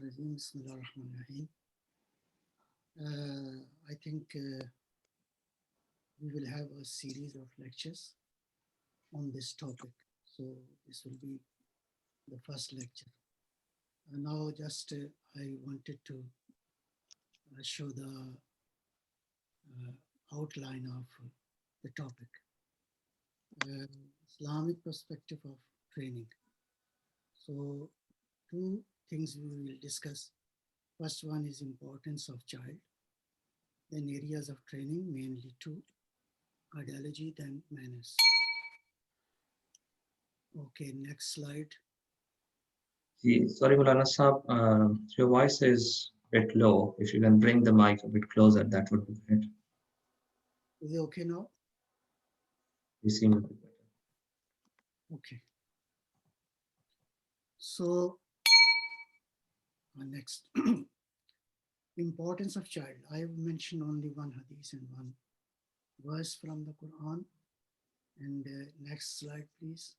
Bismillahirrahmanirrahim. I think we will have a series of lectures on this topic. So this will be the first lecture. Now just I wanted to show the outline of the topic. Uh, Islamic perspective of training. So two things we will discuss. First one is importance of child, then areas of training, mainly two, ideology, then manners. Okay, next slide. Sorry, Moulana Saab, your voice is a bit low. If you can bring the mic a bit closer, that would be great. Is it okay now? You seem a bit better. Okay. So next, importance of child. I have mentioned only one hadith and one verse from the Quran. And next slide, please.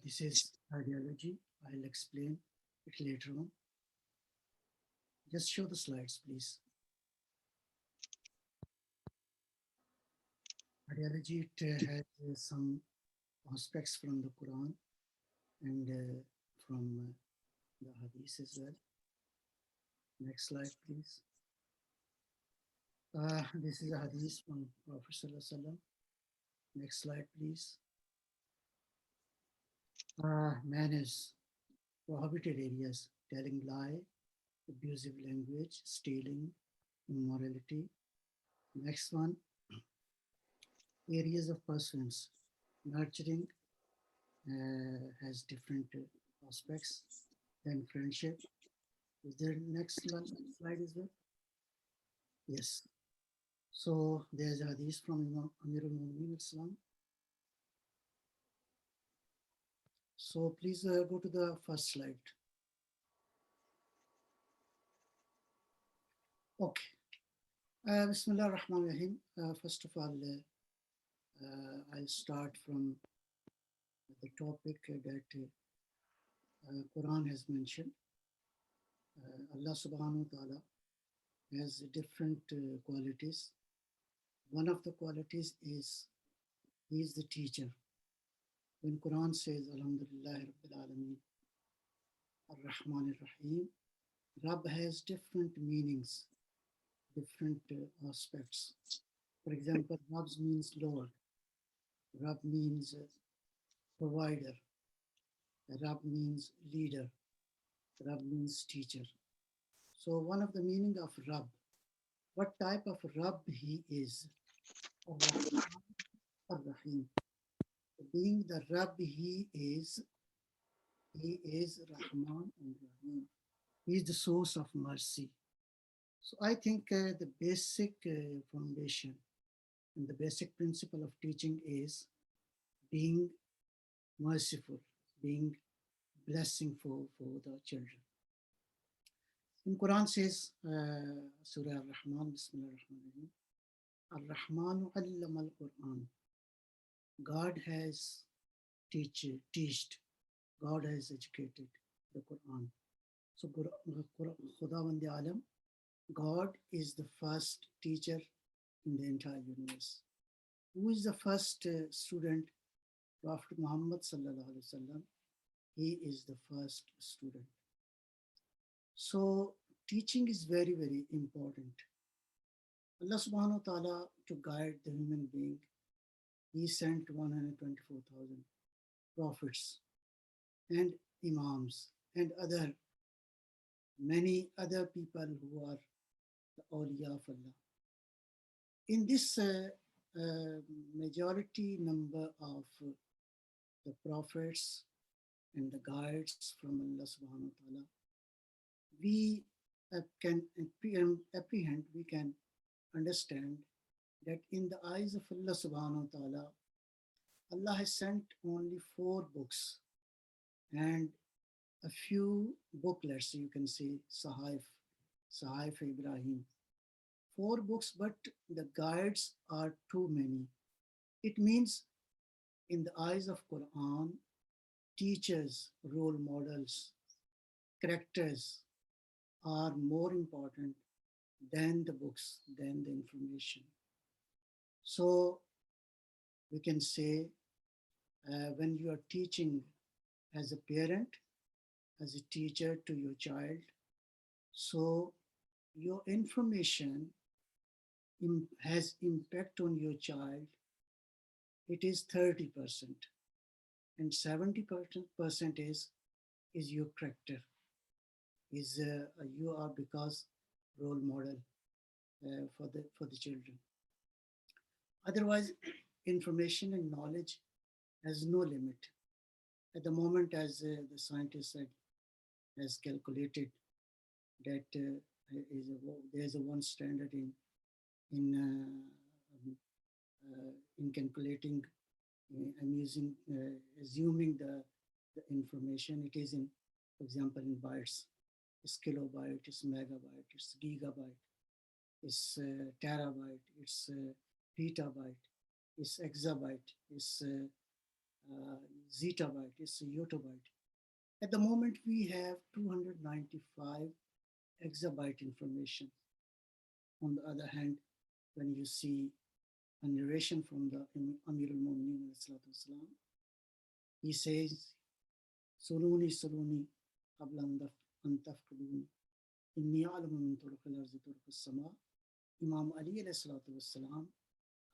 This is ideology. I'll explain it later on. Just show the slides, please. Ideology, it has some aspects from the Quran and from the hadith as well. Next slide, please. This is a hadith from Prophet Sallallahu Alaihi Wasallam. Next slide, please. Manners, prohibited areas, telling lie, abusive language, stealing, immorality. Next one, areas of pursuance, nurturing has different aspects. Then friendship. Is there next slide as well? Yes. So there's a hadith from Imam Amir al-Mu'minin Islam. So please go to the first slide. Okay. Bismillah ar-Rahman ar-Rahim. First of all, I'll start from the topic that Quran has mentioned. Allah subhanahu wa ta'ala has different qualities. One of the qualities is he is the teacher. When Quran says Alhamdulillah Rabbil Alameen Ar-Rahman Ar-Rahim, Rabb has different meanings, different aspects. For example, Rabb means Lord, Rabb means provider, Rabb means leader, Rabb means teacher. So one of the meaning of Rabb, what type of Rabb he is, Ar-Rahman Ar-Rahim. Being the Rabb he is Rahman and Rahim. He is the source of mercy. So I think the basic foundation and the basic principle of teaching is being merciful, being blessing for the children. In Quran says, Surah Al-Rahman, Bismillah ar-Rahman Ar-Rahmanu allama al-Quran. God has teached, God has educated the Quran. So Khudawand Alam, God is the first teacher in the entire universe. Who is the first student? Prophet Muhammad Sallallahu Alaihi Wasallam. He is the first student. So teaching is very, very important. Allah subhanahu wa ta'ala, to guide the human being, he sent 124,000 prophets and imams and many other people who are the awliya of Allah. In this majority number of the prophets and the guides from Allah subhanahu wa ta'ala, we can apprehend, we can understand that in the eyes of Allah subhanahu wa ta'ala, Allah has sent only 4 books and a few booklets, you can say Sahif Ibrahim. 4 books, but the guides are too many. It means in the eyes of Quran, teachers, role models, characters are more important than the books, than the information. So we can say when you are teaching as a parent, as a teacher to your child, so your information has impact on your child, it is 30%, and 70% is your character, is you are because role model for the children. Otherwise, information and knowledge has no limit. At the moment, as the scientist said, has calculated that there's a one standard in calculating. I'm using assuming the information. It is in, for example, in bytes. It's kilobyte, it's megabyte, it's gigabyte, it's terabyte, it's petabyte, it's exabyte, it's zettabyte, it's yottabyte. At the moment, we have 295 exabyte information. On the other hand, when you see a narration from the Amir al-Mu'mineen, he says, Suruni, Suruni, qabla an tafqiduni, inni a'lamu min turuq al-arzi turuq as-sama. Imam Ali والسلام,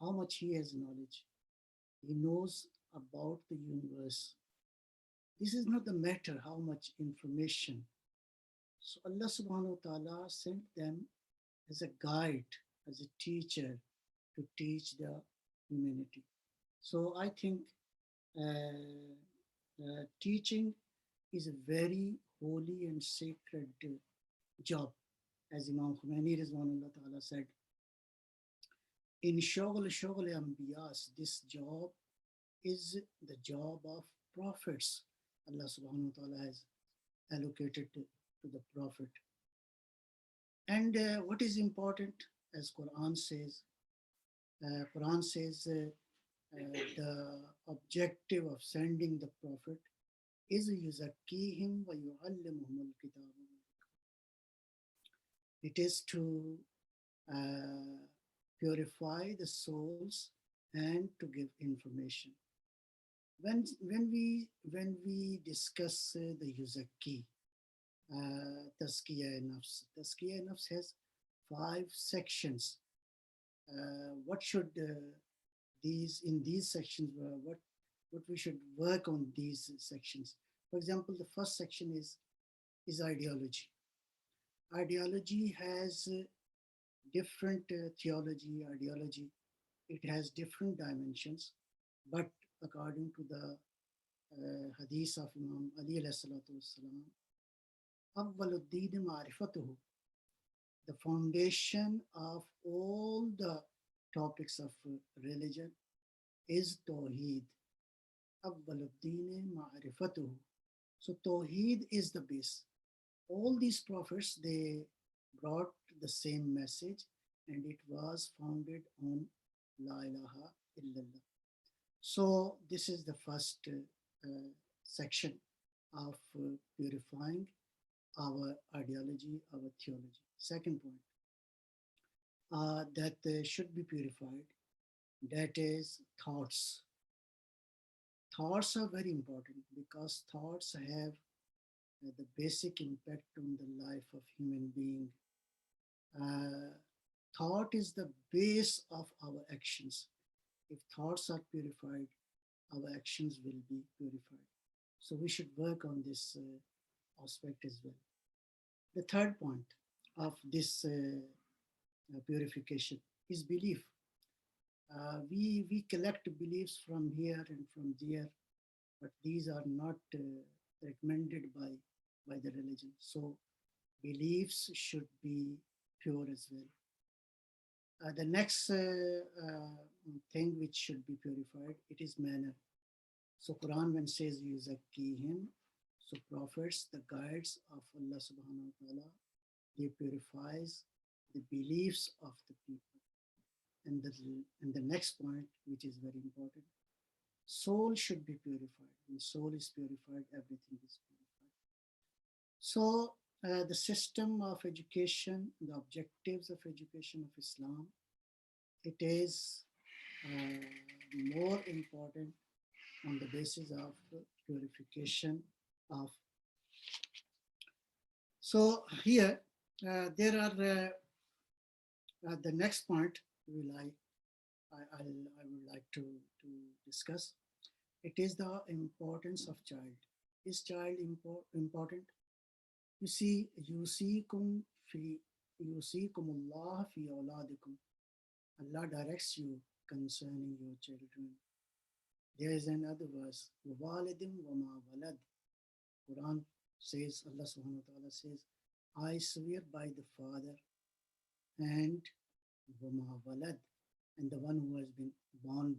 how much he has knowledge. He knows about the universe. This is not the matter how much information. So Allah subhanahu wa ta'ala sent them as a guide, as a teacher to teach the humanity. So I think teaching is a very holy and sacred job. As Imam Khomeini Rizwanullah Ta'ala said, in Shoghl Ambiyas, this job is the job of prophets. Allah subhanahu wa ta'ala has allocated to the prophet. And what is important, as Quran says, the objective of sending the prophet is yuzakkihim wa yu'allimuhum al-kitab. It is to purify the souls and to give information. When we discuss the yuzakki, Tazkiya Nafs has 5 sections. What should in these sections, what we should work on these sections? For example, the first section is ideology. Ideology has different ideology. It has different dimensions, but according to the hadith of Imam Ali alayhi salatu wassalam, Awwaluddin ma'rifatuhu, the foundation of all the topics of religion is Tawheed. Awwaluddin ma'rifatuhu. So Tawheed is the base. All these prophets, they brought the same message, and it was founded on La ilaha illallah. So this is the first section of purifying our ideology, our theology. Second point that should be purified, that is thoughts. Thoughts are very important because thoughts have the basic impact on the life of human being. Thought is the base of our actions. If thoughts are purified, our actions will be purified. So we should work on this aspect as well. The third point of this purification is belief. We collect beliefs from here and from there, but these are not recommended by the religion. So beliefs should be pure as well. The next thing which should be purified, it is manner. So Quran when says yuzakkihim, so prophets, the guides of Allah subhanahu wa ta'ala, they purifies the beliefs of the people. And the next point, which is very important, Soul should be purified. When soul is purified, everything is purified. So, the system of education, the objectives of education of Islam, it is more important on the basis of purification of. So here, there are the next point will I would like to discuss. It is the importance of child. Is child important? You see, yusikumullah fi awladikum. Allah directs you concerning your children. There is another verse, وَوَالِدٍ وَمَا وَلَدٍ. Quran says, Allah subhanahu wa ta'ala says, I swear by the Father and وَمَا وَلَدٍ, and the one who has been born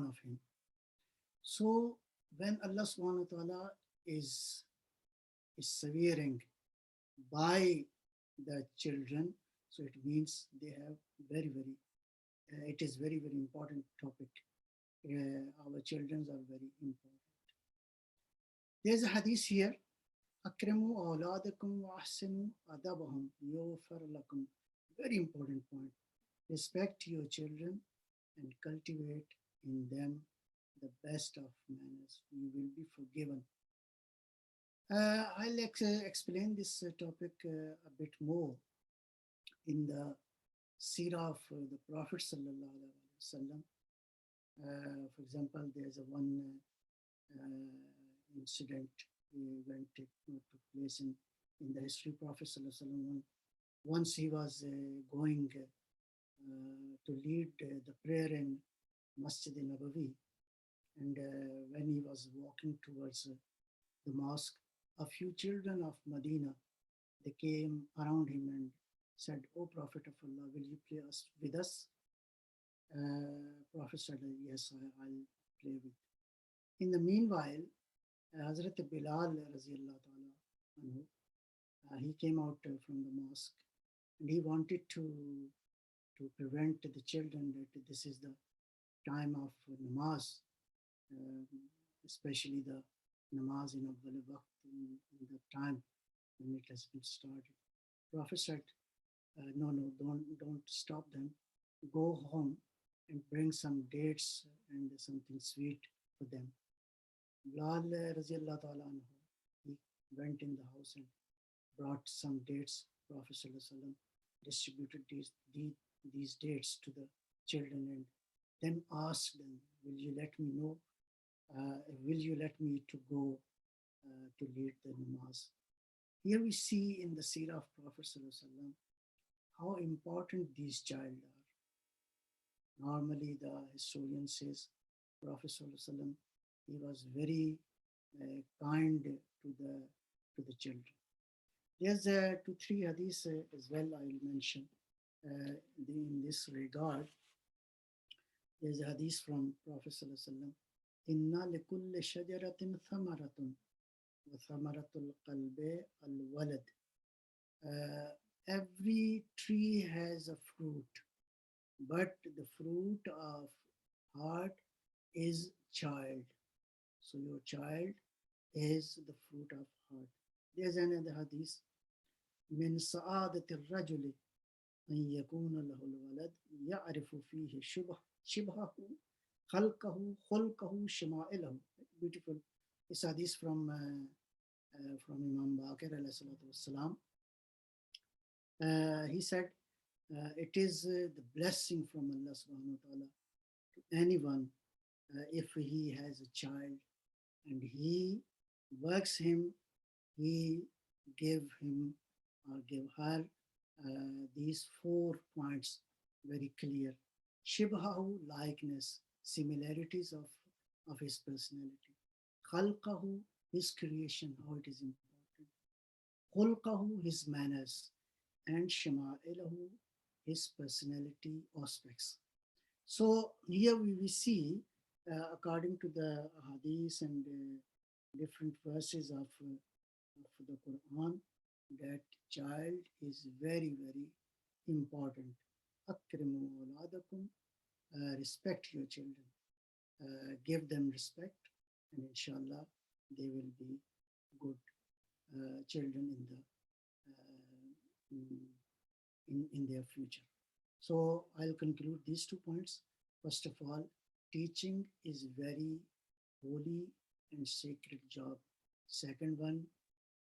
of him. So when Allah subhanahu wa ta'ala is swearing by the children, so it means they have it is very important topic. Our children are very important. There's a hadith here. Akramu awladakum wa ahsinu adabahum yufar lakum. Very important point. Respect your children and cultivate in them the best of manners. You will be forgiven. I'll explain this topic a bit more in the seerah of the Prophet sallallahu alaihi wasallam. For example, there's a one incident took place in the history. Prophet sallallahu alaihi wasallam, once he was going to lead the prayer in Masjid Nabawi, and when he was walking towards the mosque, a few children of Medina, they came around him and said, "O Prophet of Allah, will you play with us?" Prophet said, "Yes, I'll play with." In the meanwhile, Hazrat Bilal radiallahu ta'ala anhu, he came out from the mosque and he wanted to prevent the children that this is the time of namaz, especially the namaz in Abdul Waqt, in the time when it has been started. Prophet said, no, don't stop them. Go home and bring some dates and something sweet for them. Bilal radiallahu ta'ala anhu, he went in the house and brought some dates. Prophet sallallahu alaihi wasallam distributed these dates to the children and then asked them, will you let me know? Will you let me to go to lead the namaz? Here we see in the seerah of Prophet sallallahu alaihi wasallam how important these child are. Normally, the historian says Prophet sallallahu alaihi wasallam, he was very kind to the children. There's 2-3 hadiths as well I'll mention in this regard. There's a hadith from Prophet sallallahu alaihi wasallam. Inna likulli shajaratin thamaratun wa thamaratul qalbi al walad. Every tree has a fruit, but the fruit of heart is child. So your child is the fruit of heart. There's another hadith. من سعادة الرجل أن يكون له الولد يعرف فيه شبهه خلقه شمائله. Beautiful. This hadith from Imam Baqir alayhi salatu wassalam. He said, it is the blessing from Allah subhanahu wa ta'ala to anyone if he has a child and he works him, he give him or give her these 4 points very clear. Shibhahu, likeness, similarities of his personality. Khalqahu, his creation, how it is important. Khulqahu, his manners. And Shama'ilahu, his personality aspects. So here we see, according to the hadith and different verses of the Quran, that child is very important. Akrimu awladakum, respect your children. give them respect, and inshallah, they will be good children in their future. So I'll conclude these 2 points. First of all, teaching is very holy and sacred job. Second one,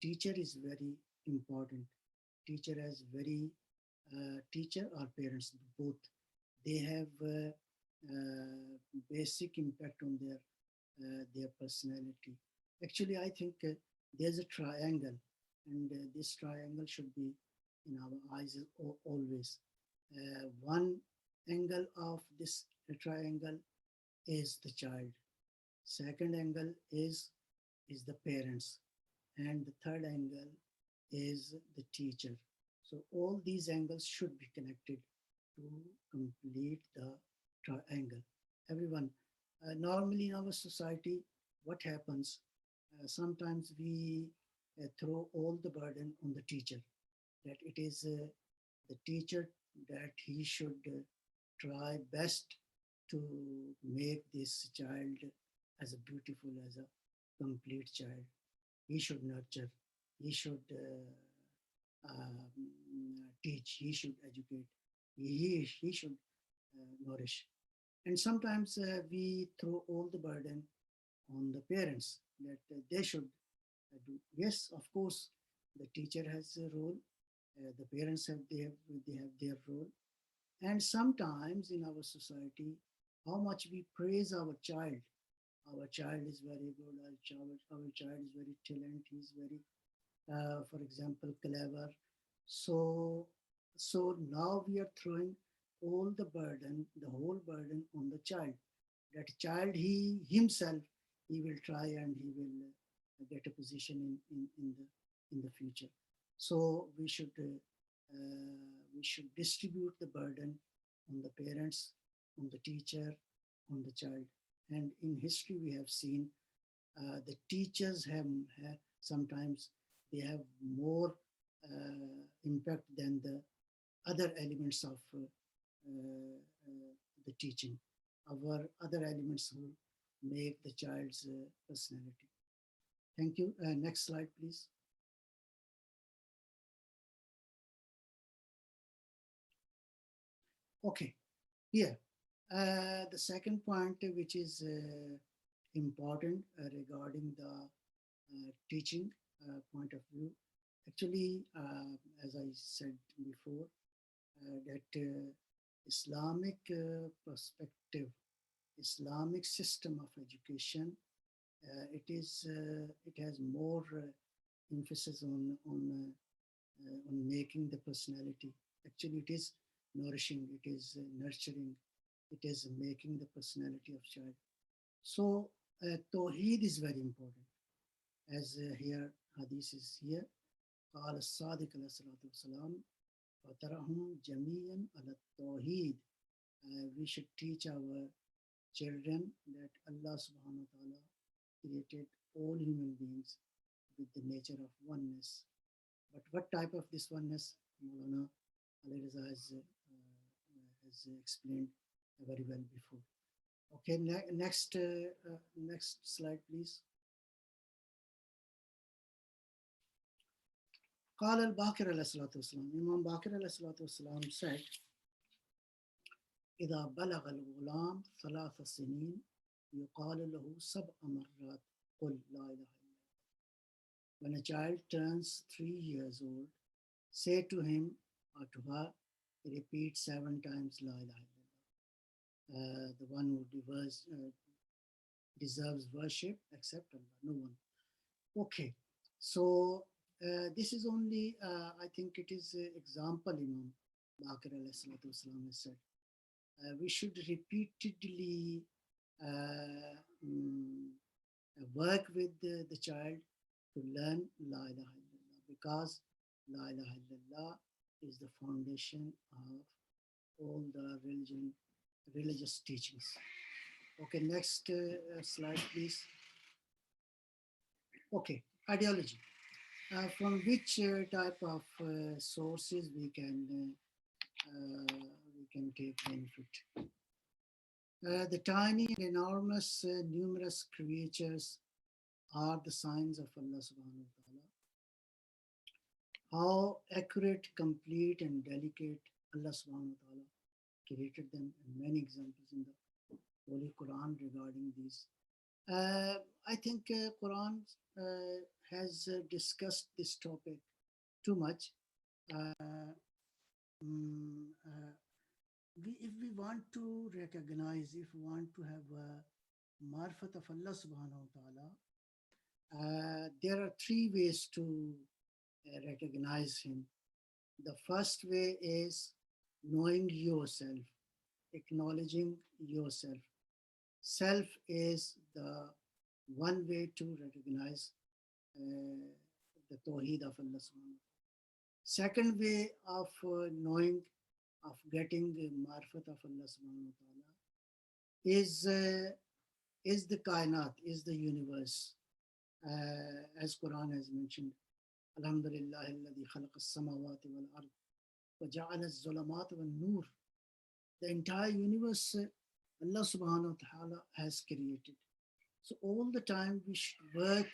teacher is very important. Teacher has very teacher or parents both. They have basic impact on their personality. Actually, I think there's a triangle, and this triangle should be in our eyes always. One angle of this triangle is the child. Second angle is the parents, and the third angle is the teacher. So all these angles should be connected to complete the triangle. Everyone, normally in our society, what happens? Sometimes we throw all the burden on the teacher, that it is the teacher that he should try best to make this child as a beautiful as a complete child. He should nurture, he should teach, he should educate, he should nourish. And sometimes we throw all the burden on the parents, that they should do. Yes, of course, the teacher has a role, the parents have their role. And sometimes in our society, how much we praise our child is very good, our child is very talented, he's very, for example, clever. So, so now we are throwing all the burden, the whole burden on the child. That child, he himself, he will try and he will get a position in the future. So we should distribute the burden on the parents, on the teacher, on the child. And in history, we have seen the teachers have sometimes they have more impact than the other elements of the teaching. Our other elements will make the child's personality. Thank you. Next slide, please. Okay, here. The second point, which is important regarding the teaching point of view. Actually, as I said before, that Islamic perspective, Islamic system of education, it has more emphasis on making the personality. Actually, it is nourishing, it is nurturing, it is making the personality of child. So Tawheed is very important. As here, Hadith is here. قال الصادق عليه الصلاة والسلام فَتَرَهُمْ جَمِيعًا عَلَى التَّوْحِيدِ. We should teach our children that Allah subhanahu wa ta'ala created all human beings with the nature of oneness. But what type of this oneness? Moulana Alireza has explained very well before. Okay, next slide, please. قال الباقر عليه الصلاة والسلام, Imam Baqir عليه الصلاة والسلام said, إذا بلغ الغلام 3 سنين يقال له 7 مرات قل لا إله إلا الله. When a child turns 3 years old, say to him or to her, repeat 7 times La ilaha illallah. The one who deserves worship except Allah, no one. Okay, so this is only, I think it is an example Imam Baqir alayhi salatu wasalam has said. We should repeatedly work with the child to learn La ilaha illallah, because La ilaha illallah is the foundation of all the religious teachings. Okay, next slide, please. Okay, ideology. From which type of sources we can take benefit? The tiny and enormous, numerous creatures are the signs of Allah subhanahu wa ta'ala. How accurate, complete, and delicate Allah subhanahu wa ta'ala created them, and many examples in the Holy Quran regarding these. I think Quran has discussed this topic too much. Uh, if we want to recognize, if we want to have a marfat of Allah subhanahu wa ta'ala, there are three ways to recognize Him. The first way is knowing yourself, acknowledging yourself. Self is the one way to recognize the Tawheed of Allah subhanahu wa ta'ala. Second way of knowing, of getting the marfat of Allah subhanahu wa ta'ala is the kainat, is the universe. As Quran has mentioned, Alhamdulillah alladhi khalaqa as-samawati wal ard wa ja'ala az-zulamat wal nur. The entire universe Allah subhanahu wa ta'ala has created. So all the time we should work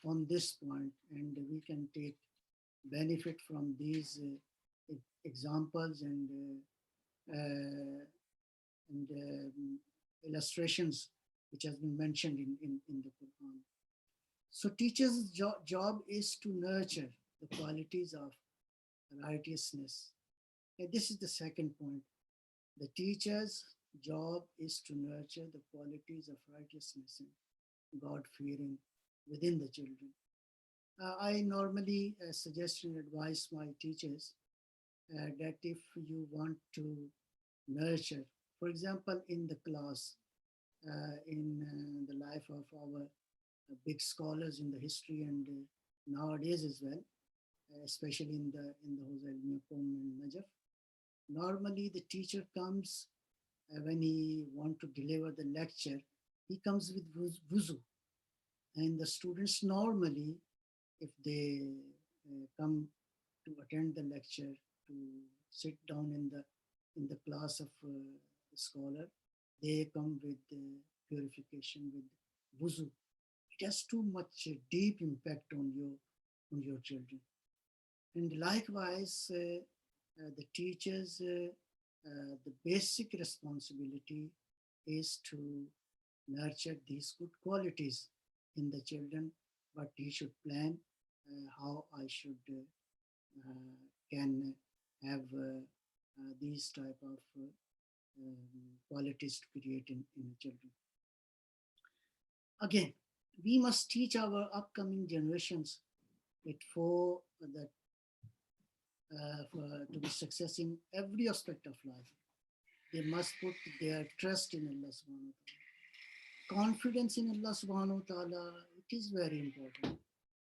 on this point, and we can take benefit from these examples and illustrations which has been mentioned in the Quran. So teachers' job is to nurture the qualities of righteousness. And this is the second point. The teacher's job is to nurture the qualities of righteousness and God-fearing within the children. I normally suggest and advise my teachers that if you want to nurture, for example, in the class, in the life of our big scholars in the history and nowadays as well, especially in the HIWM and Najaf, normally the teacher comes when he want to deliver the lecture, he comes with wuzu. And the students normally, if they come to attend the lecture, to sit down in the class of the scholar, they come with purification, with wuzu. It has too much deep impact on your children. And likewise, the teachers, the basic responsibility is to nurture these good qualities in the children, but he should plan how I should can have these type of qualities to create in the children. Again, we must teach our upcoming generations it for that to be success in every aspect of life. They must put their trust in Allah subhanahu wa ta'ala. Confidence in Allah subhanahu wa ta'ala, it is very important.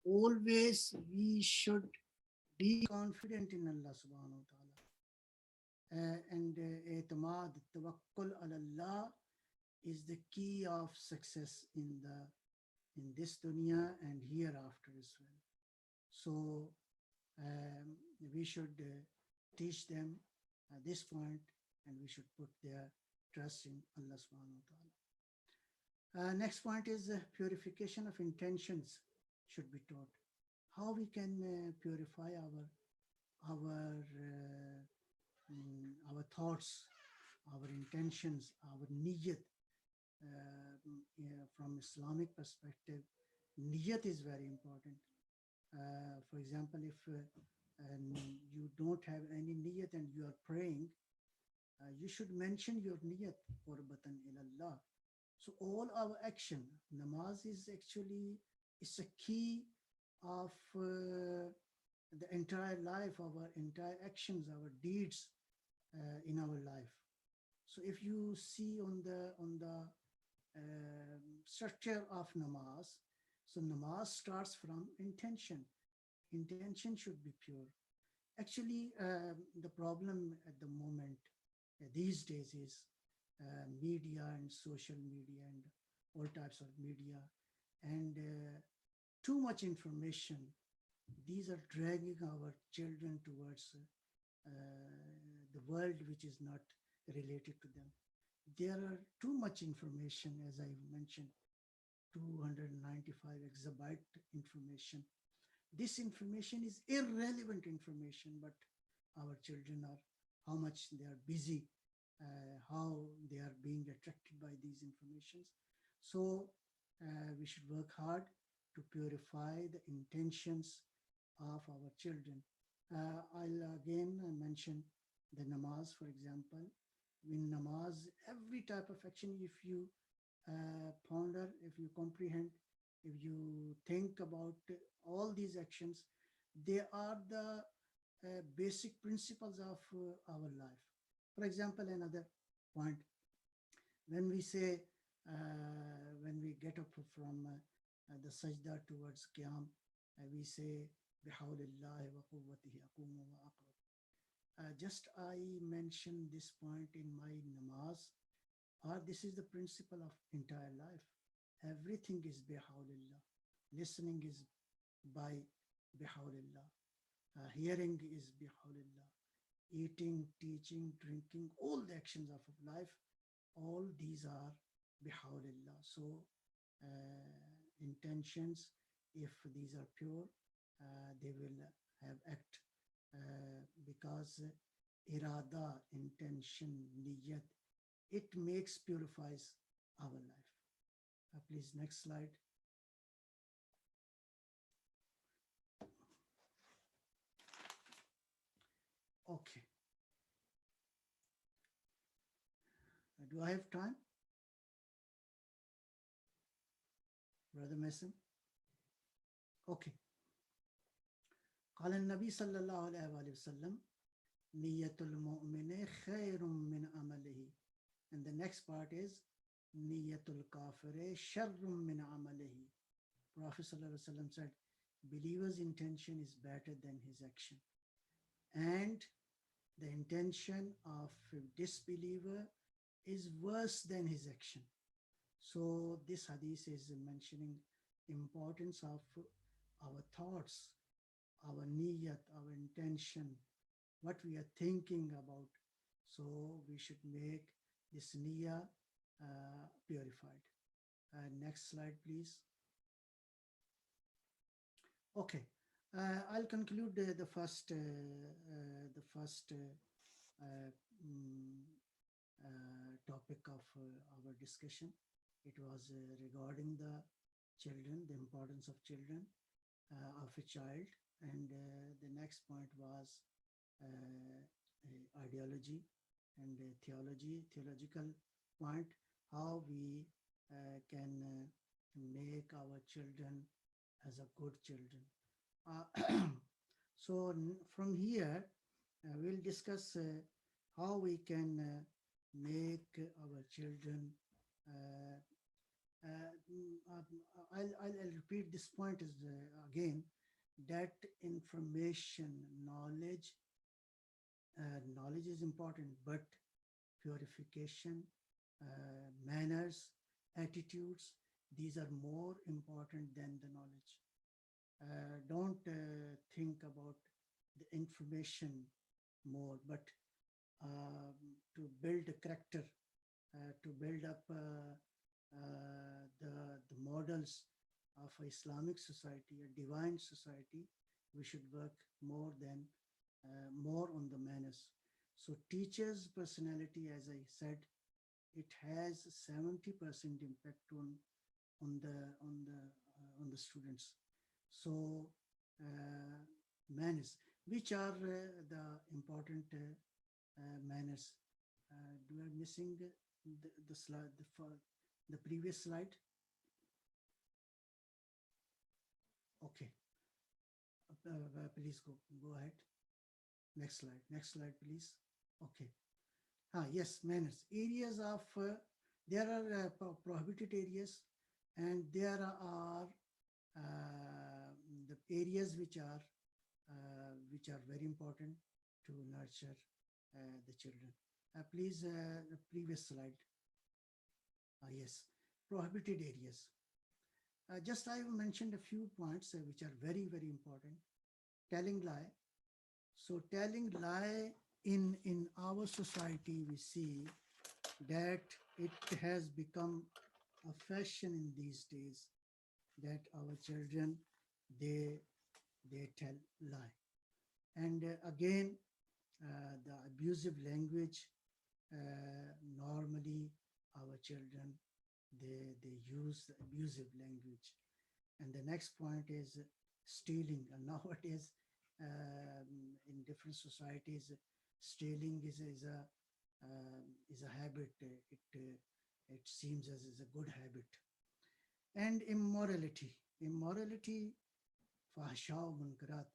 Always we should be confident in Allah subhanahu wa ta'ala. And e'tamad, tawakkul ala Allah is the key of success in this dunya and hereafter as well. So we should teach them this point, and we should put their trust in Allah subhanahu wa ta'ala. Next point is purification of intentions should be taught. How we can purify our thoughts, our intentions, our niyat. From Islamic perspective, niyat is very important. For example, if you don't have any niyat and you are praying, you should mention your niyat, qurbatan ilallah. So all our action, namaz is actually is a key of the entire life, our entire actions, our deeds in our life. So if you see on the structure of namaz, so namaz starts from intention. Intention should be pure. Actually, the problem at the moment these days is media and social media and all types of media and too much information. These are dragging our children towards the world which is not related to them. there are too much information, as I mentioned, 295 exabyte information. This information is irrelevant information, but our children are, how much they are busy, how they are being attracted by these informations. So we should work hard to purify the intentions of our children. I'll again mention the namaz, for example. In namaz, every type of action, if you ponder, if you comprehend, if you think about all these actions, they are the basic principles of our life. For example, another point, when we say, when we get up from the sajda towards qiyam, we say, bihawlillahi wa quwwatihi aqumu wa aqrab. Just I mentioned this point in my namaz, or this is the principle of entire life. Everything is bihawlillah. Listening is by bihawlillah. Hearing is bihawlillah. Eating, teaching, drinking, all the actions of life, all these are bihawlillah. So intentions, if these are pure, they will have act, because irada, intention, niyat, it makes, purifies our life. Please, next slide. Okay. Do I have time? Brother Mason? Okay. قال النبي صلى الله عليه وسلم نية المؤمن خير من عمله. And the next part is نية الكافر شر من عمله. Prophet صلى الله عليه وسلم said, believer's intention is better than his action. And the intention of a disbeliever is worse than his action. So this hadith is mentioning importance of our thoughts, our niyat, our intention, what we are thinking about. So we should make this niyyah purified. Next slide, please. Okay, I'll conclude the first topic of our discussion. It was regarding the children, the importance of children, of a child, and the next point was ideology and theological point, how we can make our children as a good children. So from here, we'll discuss how we can make our children. I'll repeat this point again, that information, knowledge is important, but purification, manners, attitudes, these are more important than the knowledge. Don't think about the information more, but to build a character, to build up the models of Islamic society, a divine society, we should work more on the manners. So teachers' personality, as I said, it has 70% impact on the students. So manners, which are the important manners? Do I missing the slide, the previous slide? Okay. Please go ahead. Next slide, please. Okay. Yes, manners. Areas of, there are prohibited areas, and there are the areas which are very important to nurture the children. Please, the previous slide. Yes, prohibited areas. Just I mentioned a few points which are very, very important. Telling lie. So telling lie in our society, we see that it has become a fashion in these days that our children they they tell lie. And again, the abusive language, normally our children they use the abusive language. And the next point is stealing. And nowadays, in different societies, stealing is a habit. It seems as is a good habit. And immorality, fahsha munkarat,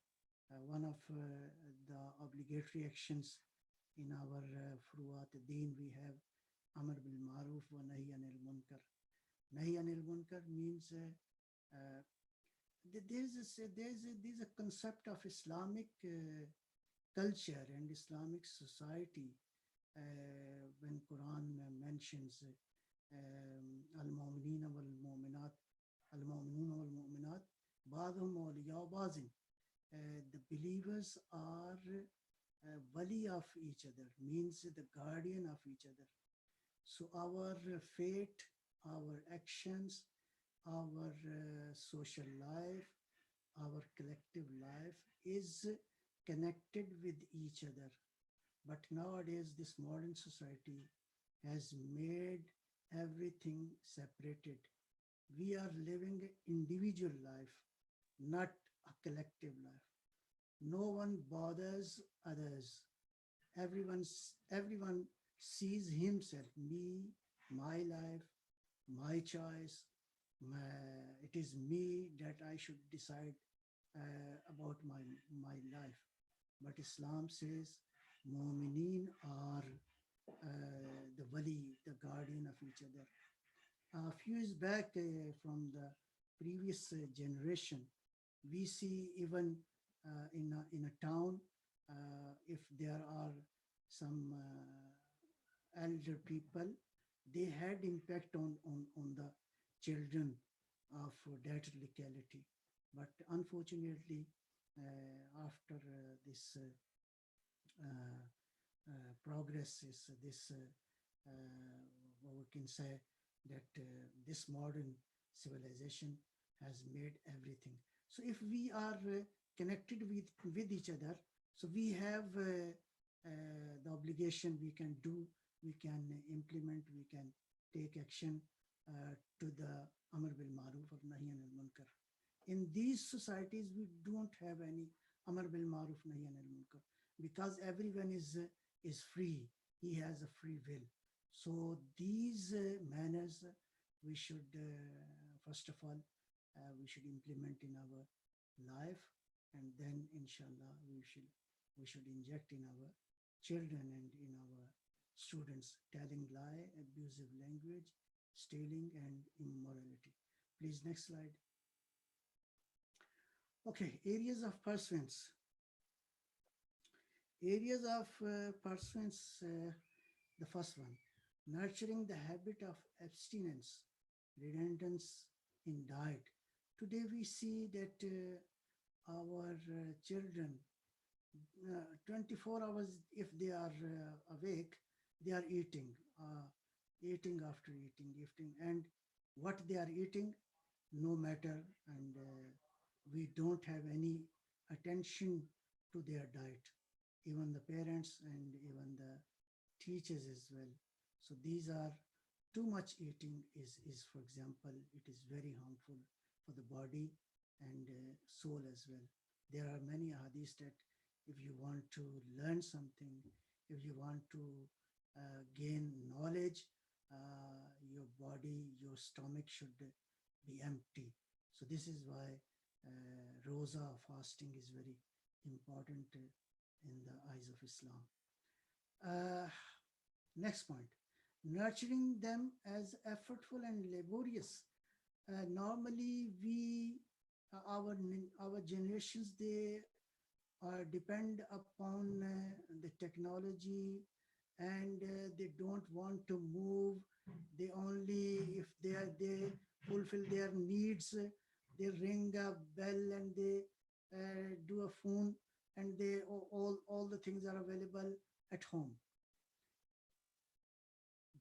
one of the obligatory actions in our furuat deen. We have amr bil maruf wa nahi anil munkar. Nahi anil munkar means there's a concept of Islamic culture and Islamic society. When Quran mentions al-mu'minina wal-mu'minat, al-mu'minuna wal-mu'minat, ba'dhum awliya ba'zin. The believers are wali of each other, means the guardian of each other. So our fate, our actions, our social life, our collective life is connected with each other. But nowadays, this modern society has made everything separated. We are living individual life, not a collective life. No one bothers others. Everyone sees himself, me, my life, my choice. It is me that I should decide about my life. But Islam says mu'mineen are the wali, the guardian of each other. A few years back, from the previous generation, we see even in a town, if there are some elder people, they had impact on the children of that locality. But unfortunately, after this uh, progress, is this what we can say that this modern civilization has made everything. So if we are connected with each other, so we have the obligation. We can do, we can implement, we can take action to the amr bil maruf or nahi anil munkar. In these societies, we don't have any amr bil maruf nahi anil munkar, because everyone is free. He has a free will. So these manners we should first of all we should implement in our life, and then inshallah we should inject in our children and in our students. Telling lie, abusive language, stealing, and immorality. Please, next slide. Okay, areas of pursuance. Areas of pursuance, the first one, nurturing the habit of abstinence, redundance in diet. Today we see that our children, 24 hours, if they are awake, they are eating, eating after eating, and what they are eating, no matter, and we don't have any attention to their diet, even the parents and even the teachers as well. So these are too much eating is for example, it is very harmful for the body and soul as well. There are many hadiths that if you want to learn something, if you want to gain knowledge, your body, your stomach should be empty. So this is why rosa fasting is very important in the eyes of Islam. Uh, Next point, nurturing them as effortful and laborious. Normally, our generations, they depend upon the technology, and they don't want to move. They only, if they fulfill their needs, they ring a bell and they do a phone, and all the things are available at home.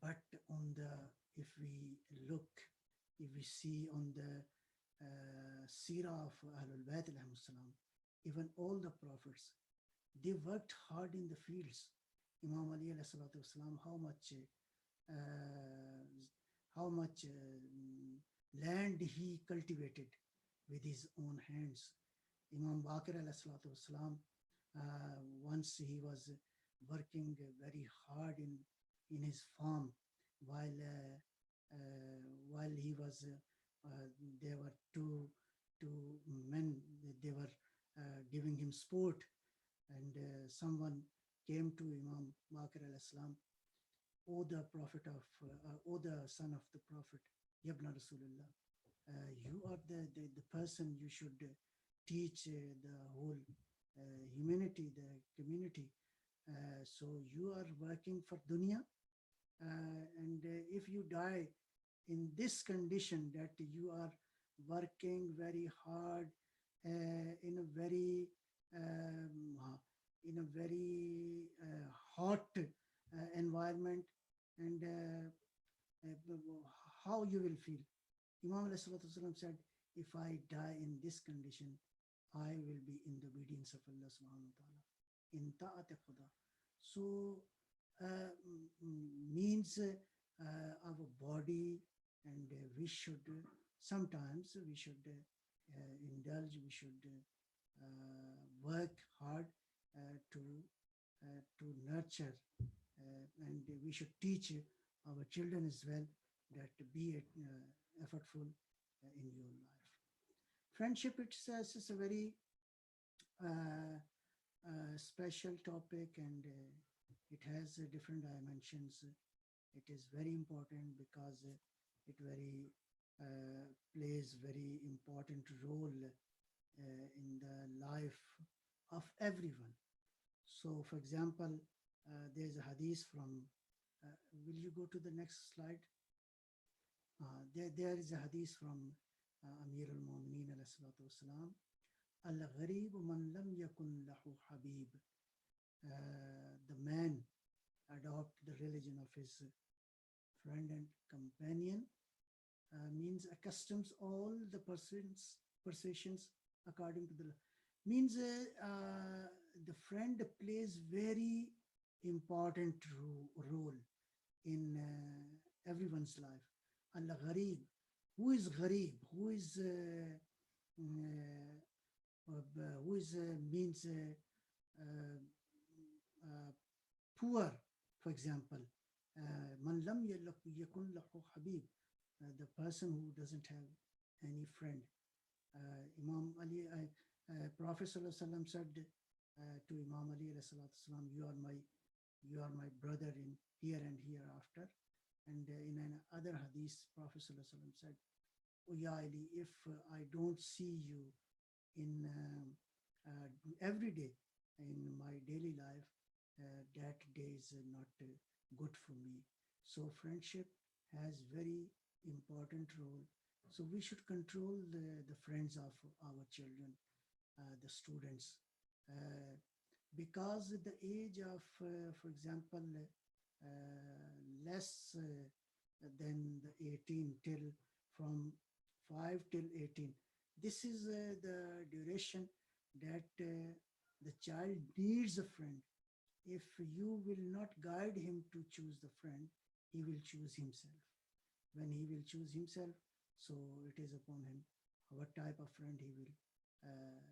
But on the, if we look, if we see on the seerah of Ahlul Bayt alayhim salam, even all the prophets, they worked hard in the fields. Imam Ali alayhi salatu wasalam, uh, how much land he cultivated with his own hands. Imam Bakr alayhi salatu wasalam, once he was working very hard in his farm while while he was there were two men, they were giving him sport, and someone came to Imam Bakr alayhi salam, O the prophet of O the son of the prophet, Yabna Rasulullah, you are the person you should teach the whole humanity, the community. So you are working for dunya, and if you die in this condition that you are working very hard in a very hot environment, and how you will feel. Imam alayhi salatu wasalam said, if I die in this condition, I will be in the obedience of Allah subhanahu wa ta'ala, in ta'at khuda. So means our body, and we should sometimes we should indulge, we should work hard to nurture, and we should teach our children as well that be effortful in your life. Friendship itself is a very special topic, and it has different dimensions. It is very important because it very plays very important role in the life of everyone. So, for example, there's a hadith from, will you go to the next slide? There is a hadith from Amir al-Mu'mineen alayhi salatu wasalam, Al-Gharib man lam yakun lahu habib. The man adopt the religion of his friend and companion, means accustoms all the persuasions according to the, means the friend plays very important role in everyone's life. Al-Gharib, who is Gharib? Who is means poor, for example. Man lam yakun lahu habib, the person who doesn't have any friend. Imam Ali, Prophet ﷺ said to Imam Ali ﷺ, you are my brother in here and hereafter. And in another hadith, Prophet ﷺ said, O Ya Ali, if I don't see you in every day in my daily life, that day is not good for me. So friendship has very important role. So we should control the friends of our children, the students, because the age of, for example, less than the 18 till from 5 till 18. This is the duration that the child needs a friend. If you will not guide him to choose the friend, he will choose himself. When he will choose himself, so it is upon him what type of friend he will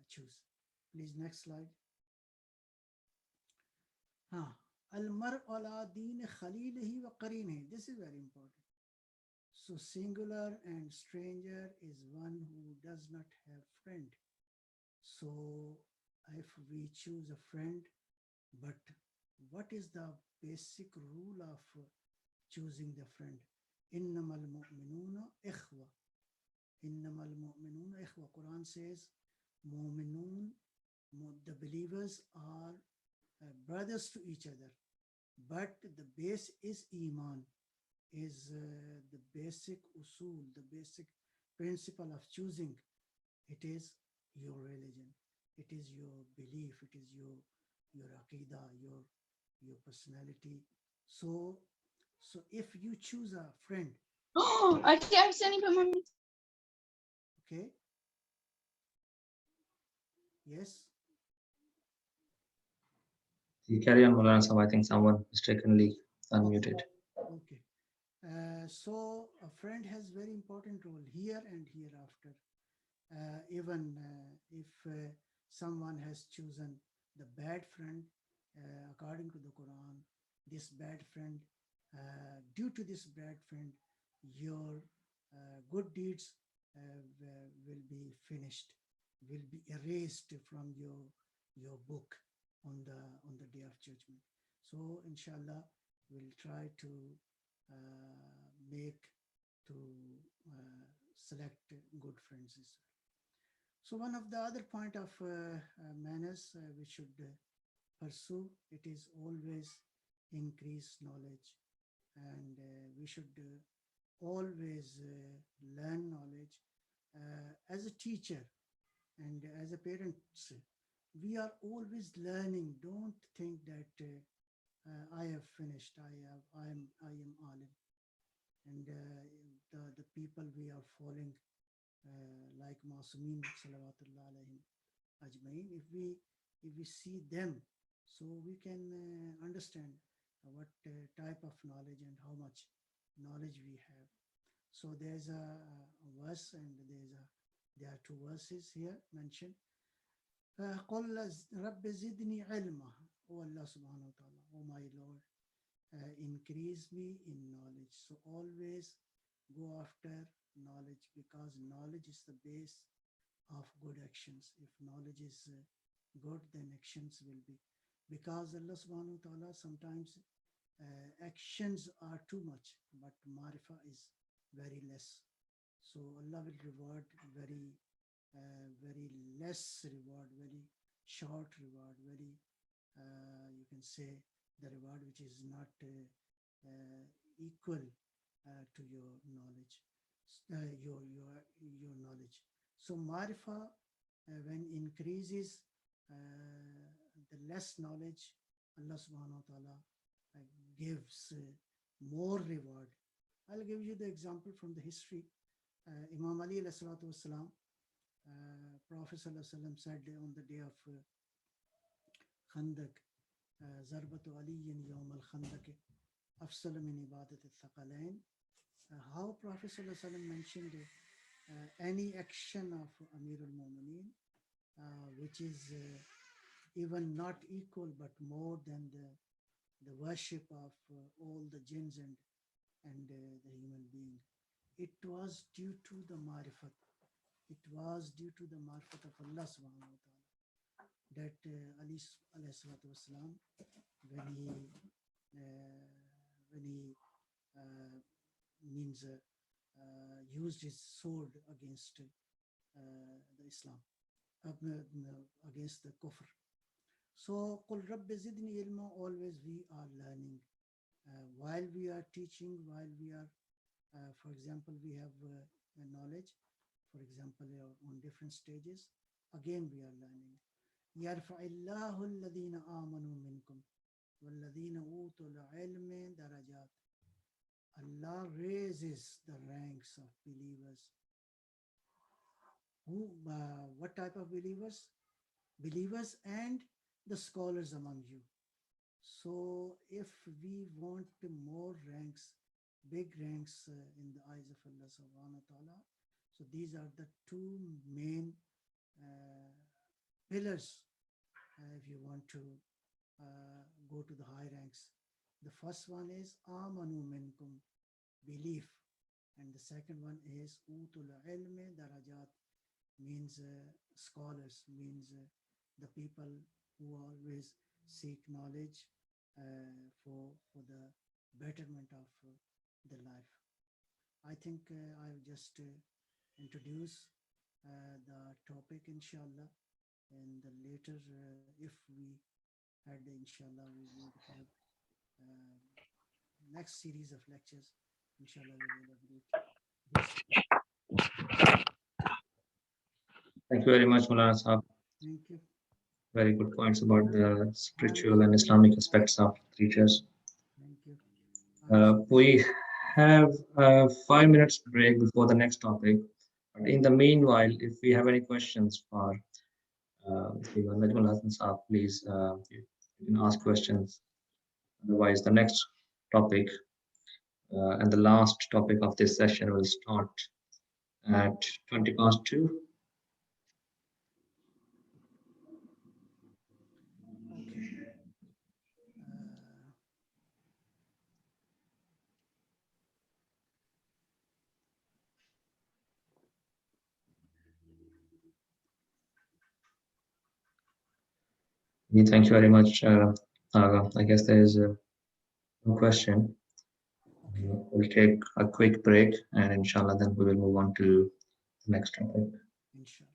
choose. Please, next slide. Al-mar ala deen khalilihi wa qarinihi. This is very important. So singular and stranger is one who does not have friend. So if we choose a friend, but what is the basic rule of choosing the friend? Innamal mu'minuna ikhwa. Innamal mu'minuna ikhwa. Quran says, mu'minun, the believers are brothers to each other. But the base is iman, is the basic usul, the basic principle of choosing. It is your religion. It is your belief. It is your aqidah, your personality. So So if you choose a friend, Okay, I'm sending for mommy. okay, yes, You carry on, Moulana Sahab. I think someone mistakenly okay, unmuted. okay. So a friend has very important role here and hereafter. Even if someone has chosen the bad friend, according to the Quran, this bad friend, due to this bad friend, your good deeds will be finished, will be erased from your book on the day of judgment. So, inshallah, we'll try to make to select good friends as well. So one of the other point of manners we should pursue, it is always increase knowledge, and we should always learn knowledge. As a teacher and as a parents, we are always learning. Don't think that I have finished. I am alim, and the people we are following like Masumin Salawatullah alayhim Ajmain, if we see them, so we can understand what type of knowledge and how much knowledge we have. So there's a verse and there are two verses here mentioned. قل رب زدني علما. Oh Allah subhanahu wa ta'ala, oh my Lord, increase me in knowledge. So always go after knowledge, because knowledge is the base of good actions. If knowledge is good, then actions will be. Because Allah subhanahu wa ta'ala sometimes actions are too much, but marifa is very less. So Allah will reward very less reward, very short reward, very, you can say, the reward which is not equal to your knowledge, your knowledge. So marifa, when increases, the less knowledge, Allah subhanahu wa ta'ala gives more reward. I'll give you the example from the history. Imam Ali alayhi salatu wasalam, Prophet sallallahu alaihi wasallam said on the day of Khandak, Zarbatu aliyin yawm al-Khandak afsal min ibadat al-thaqalain. How Prophet sallallahu alaihi wasallam mentioned any action of Amir al-Mu'mineen, which is even not equal but more than the worship of all the jinns and the human being. It was due to the marifat. It was due to the marifat of Allah subhanahu wa ta'ala that Ali alayhi salatu wasalam, when he means used his sword against the Islam, against the kufr. So, Qul Rabbi Zidni Ilma, always we are learning. While we are teaching, while we are, for example, we have knowledge, for example, on different stages, again we are learning. يرفع الله الذين آمنوا منكم والذين أوتوا العلم درجات. Allah raises the ranks of believers. What type of believers? Believers and the scholars among you. So if we want more ranks, big ranks in the eyes of Allah subhanahu wa ta'ala, so these are the two main pillars if you want to go to the high ranks. The first one is amanu minkum, belief, and the second one is utul ilme darajat, means scholars, means the people who always seek knowledge for the betterment of the life. I think I'll just introduce the topic, inshallah, and the later, if we had, inshallah, we would have next series of lectures, inshallah, we will elaborate this. Thank you very much, Moulana Sahab. Thank you. Very good points about the spiritual and Islamic aspects of teachers. Thank you. We have a 5 minutes break before the next topic. But in the meanwhile, if we have any questions for Najam Hassan Saab, please you can ask questions. Otherwise, the next topic and the last topic of this session will start at 20 past 2. Okay. Thank you very much. I guess there is no question. We'll take a quick break and inshallah then we will move on to the next topic. Inshallah.